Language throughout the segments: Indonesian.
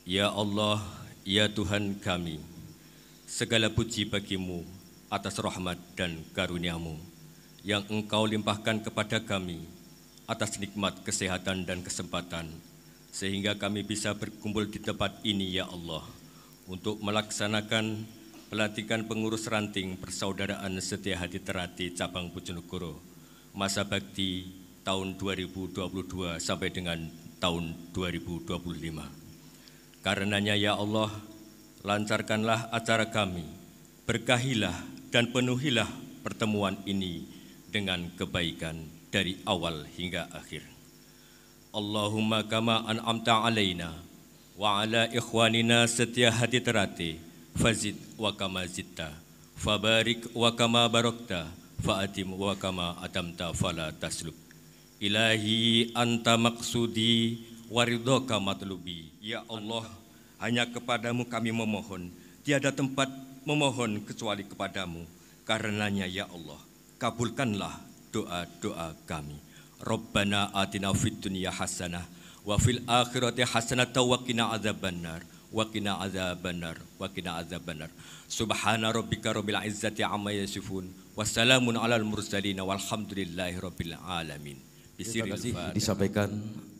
Ya Allah, ya Tuhan kami, segala puji bagimu atas rahmat dan karunia-Mu yang Engkau limpahkan kepada kami atas nikmat kesehatan dan kesempatan, sehingga kami bisa berkumpul di tempat ini ya Allah, untuk melaksanakan pelantikan pengurus ranting Persaudaraan Setia Hati Terate Cabang Bojonegoro, masa bakti tahun 2022 sampai dengan tahun 2025. Karenanya ya Allah, lancarkanlah acara kami, berkahilah dan penuhilah pertemuan ini dengan kebaikan dari awal hingga akhir. Allahumma kama an'amta alaina wa ala ikhwanina Setia Hati Terate, fazid wa kama zitta, fabarik wa kama barokta, fa'atim wa kama atamta fala taslub. Ilahi anta maksudi waridhoka matlubi. Ya Allah, hanya kepadamu kami memohon, tiada tempat memohon kecuali kepadamu. Karenanya ya Allah, kabulkanlah doa-doa kami. Rabbana atina fid dunya hasanah wa fil akhirati hasanah wa qina adzabannar wa qina adzabannar wa qina adzabannar. Subhana rabbika rabbil izzati amma yasifun wa salamun alal mursalin walhamdulillahi rabbil alamin. Terima kasih disampaikan.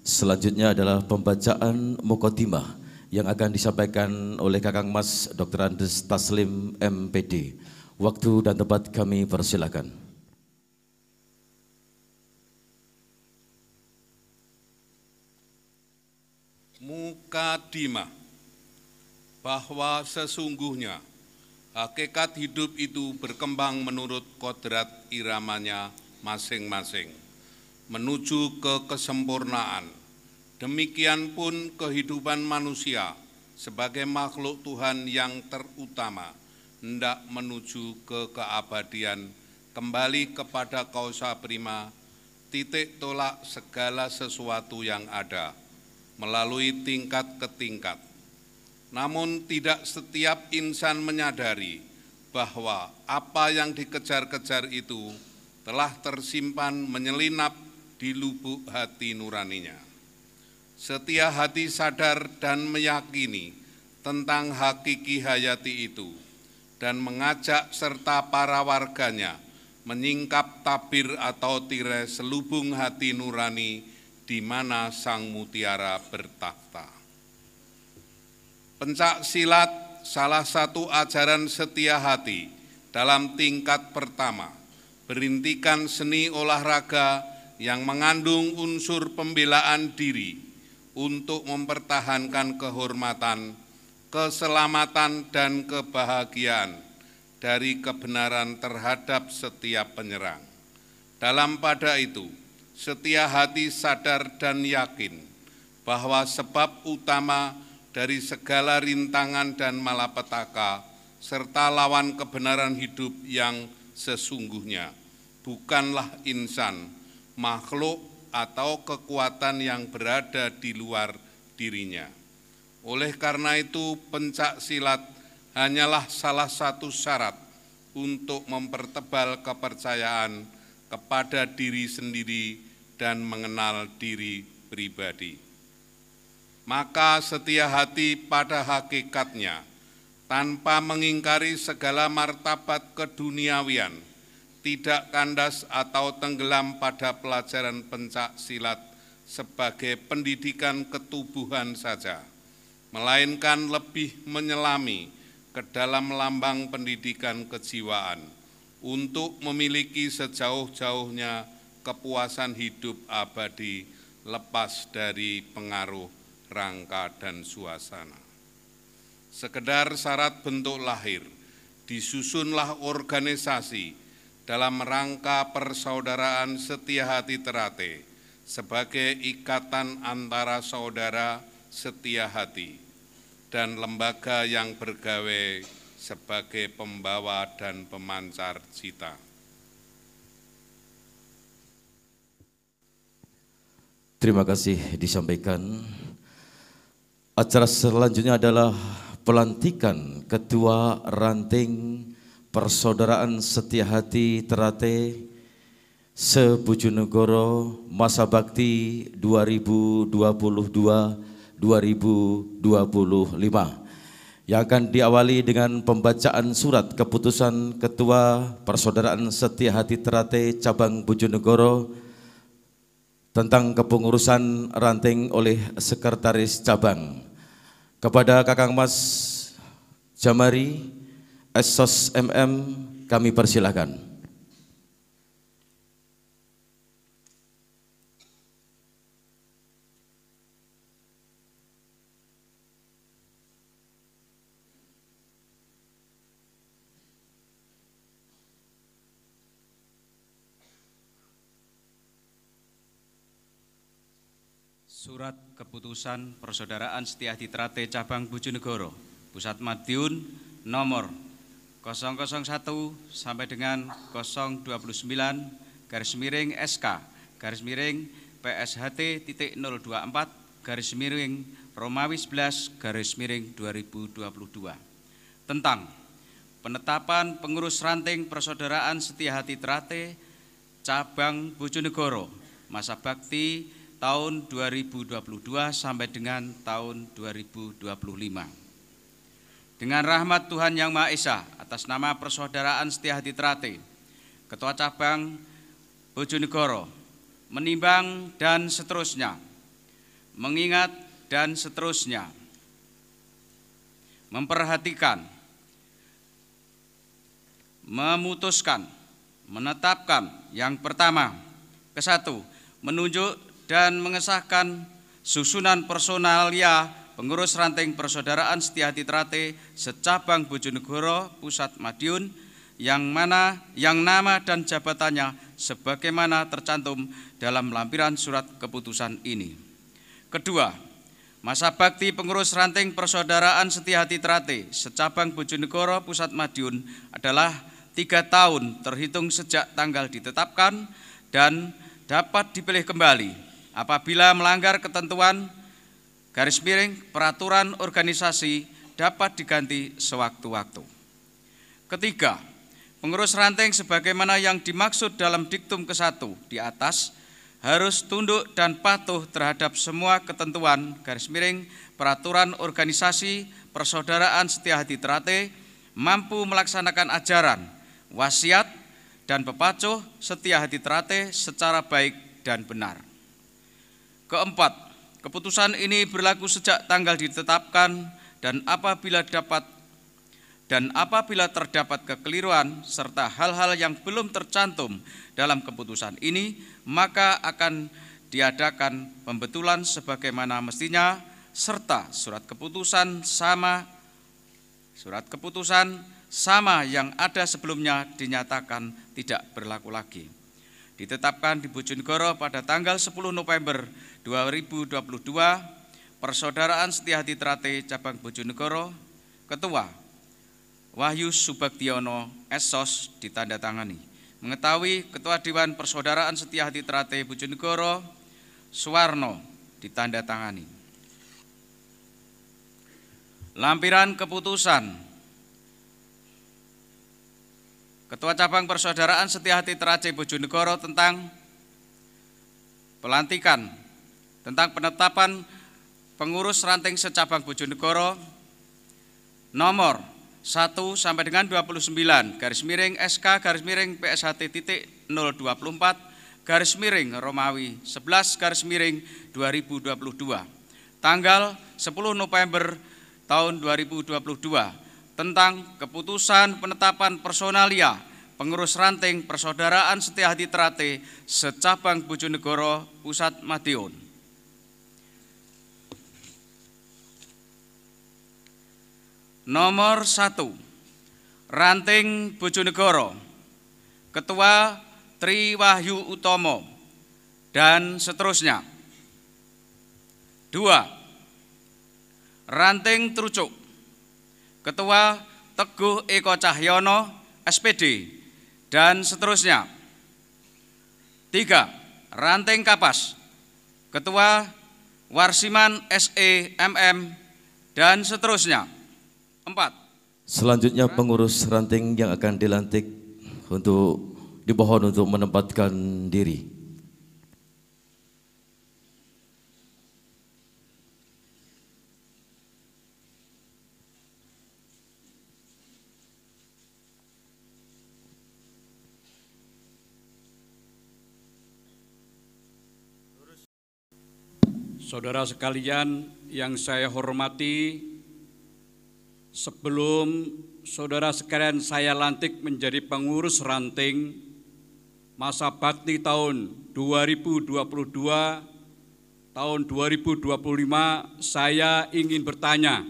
Selanjutnya adalah pembacaan muqaddimah yang akan disampaikan oleh Kakang Mas Dr. Andes Taslim MPD. Waktu dan tempat kami persilakan. Muqaddimah, bahwa sesungguhnya hakikat hidup itu berkembang menurut kodrat iramanya masing-masing, menuju ke kesempurnaan. Demikian pun kehidupan manusia sebagai makhluk Tuhan yang terutama hendak menuju ke keabadian, kembali kepada kausa prima, titik tolak segala sesuatu yang ada, melalui tingkat ke tingkat. Namun tidak setiap insan menyadari bahwa apa yang dikejar-kejar itu telah tersimpan menyelinap di lubuk hati nuraninya. Setia hati sadar dan meyakini tentang hakiki hayati itu dan mengajak serta para warganya menyingkap tabir atau tirai selubung hati nurani di mana sang mutiara bertakhta. Pencak silat salah satu ajaran setia hati dalam tingkat pertama, berintikan seni olahraga yang mengandung unsur pembelaan diri untuk mempertahankan kehormatan, keselamatan, dan kebahagiaan dari kebenaran terhadap setiap penyerang. Dalam pada itu, setia hati sadar dan yakin bahwa sebab utama dari segala rintangan dan malapetaka serta lawan kebenaran hidup yang sesungguhnya bukanlah insan, makhluk, atau kekuatan yang berada di luar dirinya. Oleh karena itu, pencak silat hanyalah salah satu syarat untuk mempertebal kepercayaan kepada diri sendiri dan mengenal diri pribadi. Maka setia hati pada hakikatnya, tanpa mengingkari segala martabat keduniawian, tidak kandas atau tenggelam pada pelajaran pencak silat sebagai pendidikan ketubuhan saja, melainkan lebih menyelami ke dalam lambang pendidikan kejiwaan untuk memiliki sejauh-jauhnya kepuasan hidup abadi lepas dari pengaruh rangka dan suasana. Sekedar syarat bentuk lahir, disusunlah organisasi dalam rangka Persaudaraan Setia Hati Terate sebagai ikatan antara saudara setia hati dan lembaga yang bergawe sebagai pembawa dan pemancar cita. Terima kasih disampaikan. Acara selanjutnya adalah pelantikan Ketua Ranting Persaudaraan Setia Hati Terate se-Bojonegoro masa bakti 2022 2025 yang akan diawali dengan pembacaan surat keputusan Ketua Persaudaraan Setia Hati Ternate Cabang Bojonegoro tentang kepengurusan ranting oleh Sekretaris Cabang. Kepada Kakang Mas Jamari, Esos MM, kami persilakan. Surat Keputusan Persaudaraan Setia Hati Ternate Cabang Bojonegoro, Pusat Madiun nomor 001 sampai dengan 029 garis miring SK garis miring PSHT.024 garis miring Romawi 11 garis miring 2022 tentang penetapan pengurus ranting Persaudaraan Setia Hati Ternate Cabang Bojonegoro masa bakti tahun 2022 sampai dengan tahun 2025. Dengan rahmat Tuhan Yang Maha Esa, atas nama Persaudaraan Setia Hati Ternate, Ketua Cabang Bojonegoro, menimbang dan seterusnya, mengingat dan seterusnya, memperhatikan, memutuskan, menetapkan yang pertama, ke-1, menunjuk dan mengesahkan susunan personalia pengurus ranting Persaudaraan Setia Hati Ternate secabang Bojonegoro Pusat Madiun yang nama dan jabatannya sebagaimana tercantum dalam lampiran surat keputusan ini. Kedua, masa bakti pengurus ranting Persaudaraan Setia Hati Ternate secabang Bojonegoro Pusat Madiun adalah 3 tahun terhitung sejak tanggal ditetapkan dan dapat dipilih kembali apabila melanggar ketentuan garis miring peraturan organisasi dapat diganti sewaktu-waktu. Ketiga, pengurus ranting sebagaimana yang dimaksud dalam diktum ke-1 di atas harus tunduk dan patuh terhadap semua ketentuan garis miring peraturan organisasi Persaudaraan Setia Hati Ternate, mampu melaksanakan ajaran, wasiat, dan pepacuh Setia Hati Ternate secara baik dan benar. Keempat, keputusan ini berlaku sejak tanggal ditetapkan dan apabila terdapat kekeliruan serta hal-hal yang belum tercantum dalam keputusan ini, maka akan diadakan pembetulan sebagaimana mestinya serta surat keputusan sama yang ada sebelumnya dinyatakan tidak berlaku lagi. Ditetapkan di Bojonegoro pada tanggal 10 November 2022, Persaudaraan Setia Hati Ternate Cabang Bojonegoro, Ketua Wahyu Subagtiono Esos ditandatangani. Mengetahui Ketua Dewan Persaudaraan Setia Hati Ternate Bojonegoro Suwarno ditandatangani. Lampiran keputusan Ketua Cabang Persaudaraan Setia Hati Ternate Bojonegoro tentang pelantikan, tentang penetapan pengurus ranting secabang Bojonegoro nomor 1 sampai dengan 29 garis miring SK garis miring PSHT.024 garis miring Romawi 11 garis miring 2022 tanggal 10 November tahun 2022 tentang keputusan penetapan personalia pengurus ranting Persaudaraan Setia Hati Ternate secabang Bojonegoro Pusat Madiun. Nomor 1, Ranting Bojonegoro, Ketua Tri Wahyu Utomo dan seterusnya. 2, Ranting Trucuk, Ketua Teguh Eko Cahyono, SPD, dan seterusnya. 3, Ranting Kapas, Ketua Warsiman SE MM, dan seterusnya. 4. Selanjutnya pengurus ranting yang akan dilantik dimohon untuk menempatkan diri. Saudara sekalian yang saya hormati, sebelum saudara sekalian saya lantik menjadi pengurus ranting masa bakti tahun 2022, tahun 2025, saya ingin bertanya,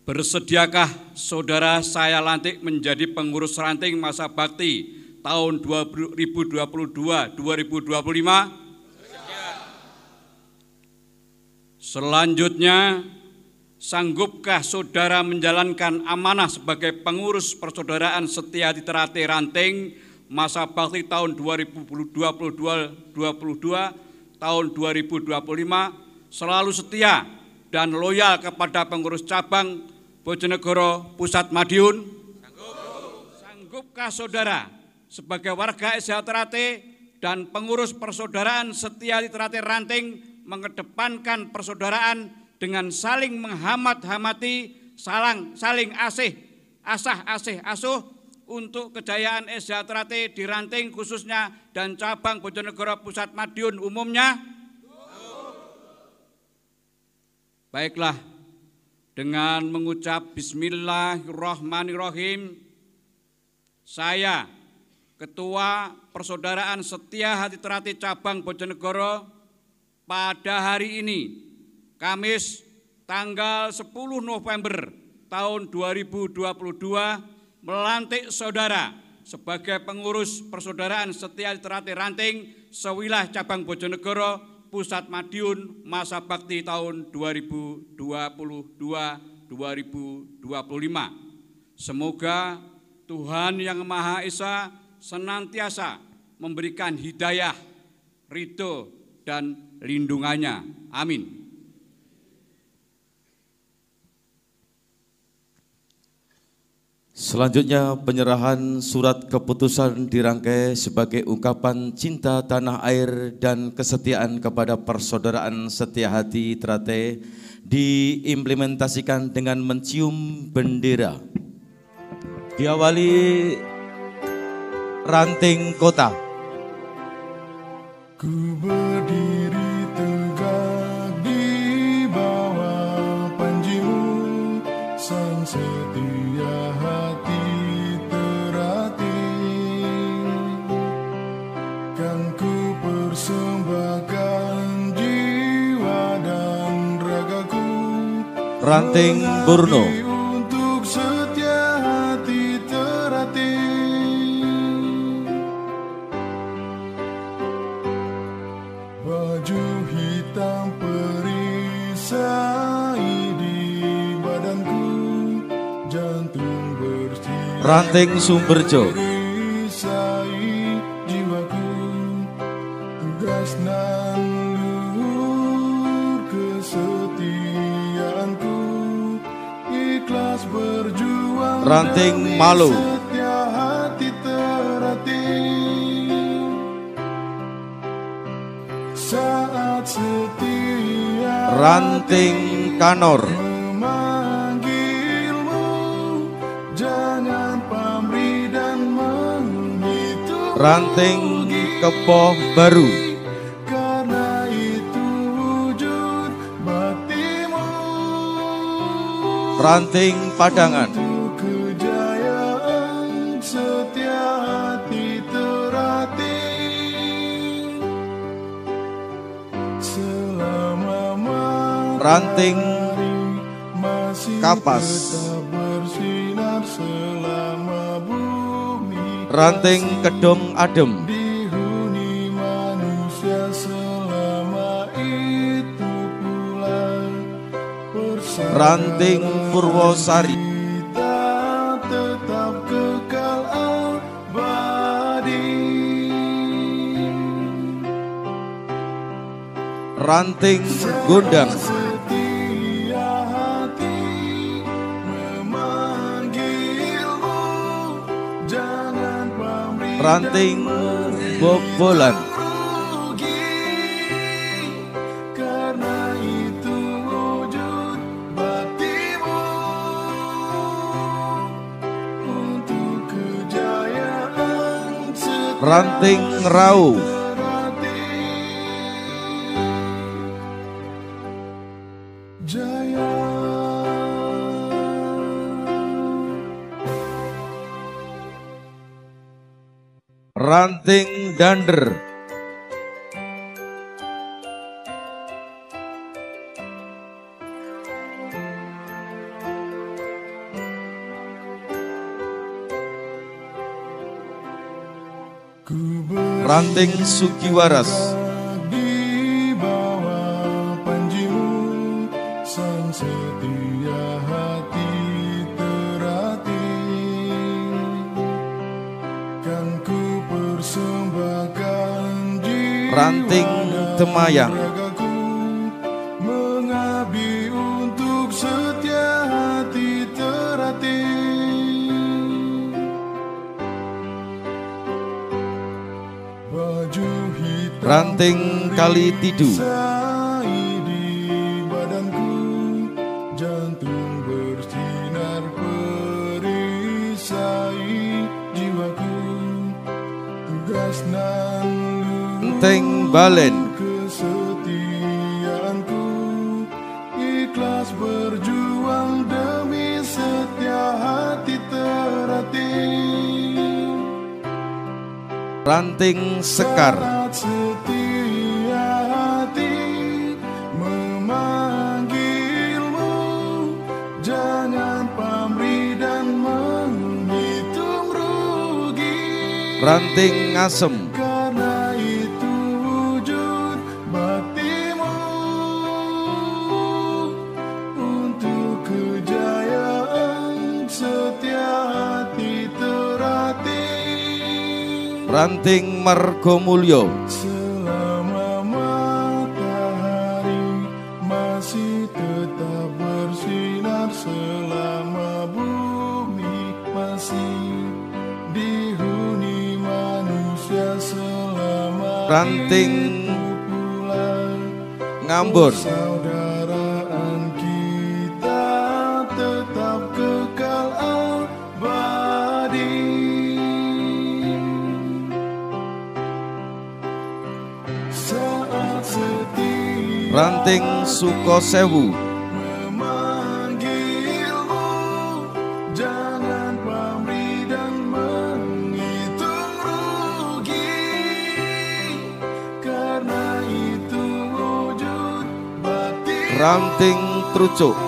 bersediakah saudara saya lantik menjadi pengurus ranting masa bakti tahun 2022-2025? Selanjutnya, sanggupkah saudara menjalankan amanah sebagai pengurus persaudaraan setia hati Ternate ranting masa bakti tahun 2022, tahun 2025, selalu setia dan loyal kepada pengurus cabang Bojonegoro Pusat Madiun? Sanggupkah saudara sebagai warga SDH Ternate dan pengurus persaudaraan setia hati Ternate ranting mengedepankan persaudaraan dengan saling menghamati, saling asuh untuk kejayaan SDH Ternate di ranting khususnya dan cabang Bojonegoro Pusat Madiun umumnya? Baiklah, dengan mengucap Bismillahirrahmanirrahim, saya, Ketua Persaudaraan Setia Hati Ternate cabang Bojonegoro, pada hari ini, Kamis tanggal 10 November tahun 2022, melantik saudara sebagai pengurus Persaudaraan Setia Hati Ternate ranting sewilayah cabang Bojonegoro Pusat Madiun masa bakti tahun 2022-2025. Semoga Tuhan Yang Maha Esa senantiasa memberikan hidayah, ridho, dan lindungannya. Amin. Selanjutnya penyerahan surat keputusan dirangkai sebagai ungkapan cinta tanah air dan kesetiaan kepada persaudaraan setia hati Ternate diimplementasikan dengan mencium bendera. Diawali ranting kota. Ku berdiri tegak di bawah panjimu, sang setia hati Ternate. Kan ku persembahkan jiwa dan ragaku, ranting Burno. untuk setia hati Ternate. Baju hitam perisai di badanku, jantung bersinar Ranting Sumberjo. perisai jiwaku, tugas nan luhur kesetiaanku, ikhlas berjuang Ranting demi Malu. setia hati Ternate. Saat setia Ranting Kanor. memanggilmu, jangan pamrih dan menghitung Ranting Kepoh Baru. karena itu wujud baktimu Ranting Padangan. untuk kejayaan setia hati Ternate. Ranting masih Kapas. tetap bersinar selama bumi Ranting Kedong Adem. dihuni manusia, selama itu pula persaudaraan Ranting Purwosari. kita tetap kekal abadi. Ranting Gondang. Setia hati memanggilmu, jangan pamrih Ranting Bobolan. rugi, karena itu wujud baktimu untuk kejayaan setia Ranting Rau. Ternate. Ranting Dander. Ranting Sugiwaras. Di bawah panjimu, sang setia hati terlatih, kan ku persembahkan jiwa Ranting Temayang. dan ragaku, mengabdi untuk setia hati terlatih. Baju hitam Ranting Kali Tidu. perisai di badanku, jantung bersinar perisai jiwaku, tugas nan Enteng Balen. kesetiaanku, ikhlas berjuang demi setia hati terlatih. Ranting Sekar. Saat setia hati memanggilmu, jangan pamrih dan menghitung rugi, Ranting Ngasem. karena itu wujud baktimu untuk kejayaan setia hati terlatih. Ranting Margomulyo. Selama matahari masih tetap bersinar, selama bumi masih dihuni manusia, selama Ranting itu pula Ngambon. persaudaraan kita tetap kekal abadi. Saat setia Ranting Sukosewu. memanggilmu, jangan pamrih dan menghitung rugi, karena itu wujud bakti Ranting Trucuk.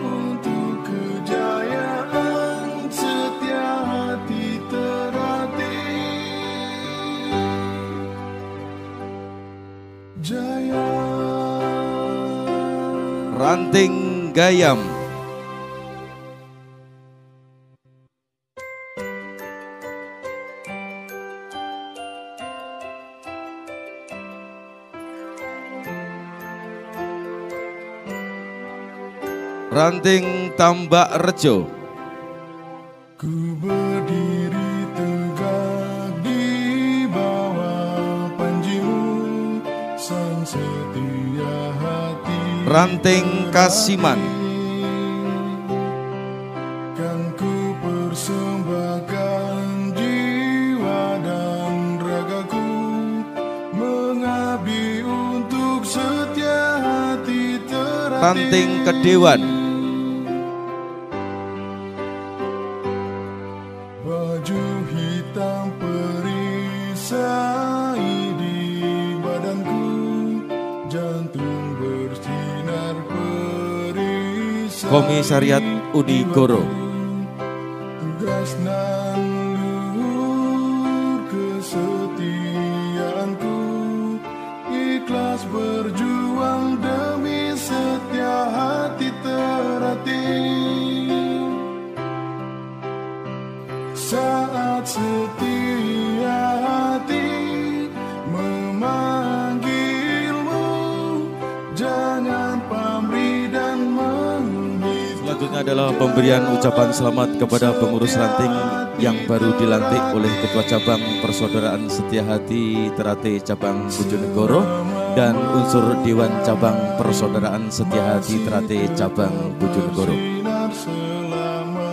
untuk kejayaan setia hati terlatih. Jaya Ranting Gayam. Ranting Tambak Rejo. ku berdiri tegak di bawah panjimu, sang setia hati. Ranting Kasiman. Kan ku persembahkan jiwa dan ragaku, mengabdi untuk setia hati terlatih. Ranting Kedewan. Baju hitam perisai di badanku, jantung bersinar perisai. Komisariat Unigoro. Tugas nan luhur kesetiaanku, ikhlas berjuang demi setia hati terlatih. Saat setia hati memanggilmu, jangan pamrih dan menghitung. Selanjutnya adalah pemberian ucapan selamat kepada pengurus ranting yang baru dilantik oleh Ketua Cabang Persaudaraan Setia Hati Terate Cabang Bojonegoro dan unsur Dewan Cabang Persaudaraan Setia Hati Terate Cabang Bojonegoro. Bersinar selama